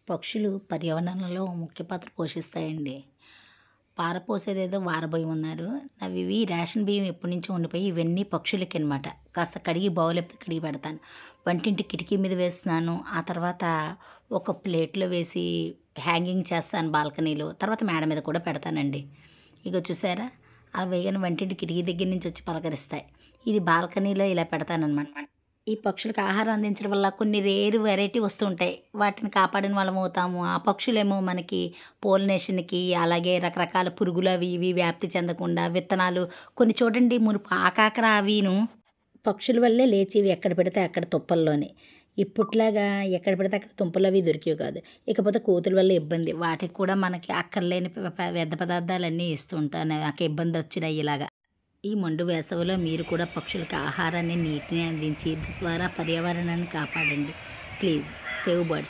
పక్షులు పర్యావరణంలో ముఖ్య పాత్ర పోషిస్తాయండి. పారపోసేదేదో వారబోయి ఉన్నారు. ఇవి రేషన్ బియ్యం ఎప్పటినుంచో ఉండిపోయి ఇవన్నీ పక్షులకనమాట. కాస్త కడిగి బౌలేపుతో కడిగి పెడతాను. వంటింటి కిటికీ మీద వేస్తున్నాను. ఆ తర్వాత ఒక ప్లేట్‌లో వేసి హ్యాంగింగ్ చేస్తాను బాల్కనీలో. తర్వాత మేడ మీద కూడా పెడతానండి. ఇగో చూసారా? అలా వేయగానే వంటింటి కిటికీ దగ్గర నుంచి వచ్చి పలకరిస్తాయి. ఇది బాల్కనీలో ఇలా పెడతాననమాట. ఈ పక్షులకు ఆహారం అందించడం వల్ల కొన్ని రేర్ వెరైటీ వస్తూ ఉంటాయి. వాటిని కాపాడిన వాళ్ళం అవుతాము. ఆ పక్షులేమో మనకి పోలినేషన్‌కి అలాగే రకరకాల పురుగులు అవి ఇవి వ్యాప్తి చెందకుండా విత్తనాలు కొన్ని చూడండి మునుపు ఆకాకర అవిను పక్షుల వల్లే లేచేవి ఎక్కడ పెడితే అక్కడ తుప్పల్లోనే. ఇప్పట్లాగా ఎక్కడ పెడితే అక్కడ తుంపలు అవి దొరికేవి కాదు. ఇకపోతే కోతుల వల్ల ఇబ్బంది. వాటికి కూడా మనకి అక్కర్లేని వ్యర్థ పదార్థాలన్నీ ఇస్తూ ఉంటాను. నాకు ఇబ్బంది వచ్చినాయి ఇలాగ. ఈ మండు వేసవిలో మీరు కూడా పక్షులకు ఆహారాన్ని, నీటిని అందించి తద్వారా పర్యావరణాన్ని కాపాడండి. Please save birds.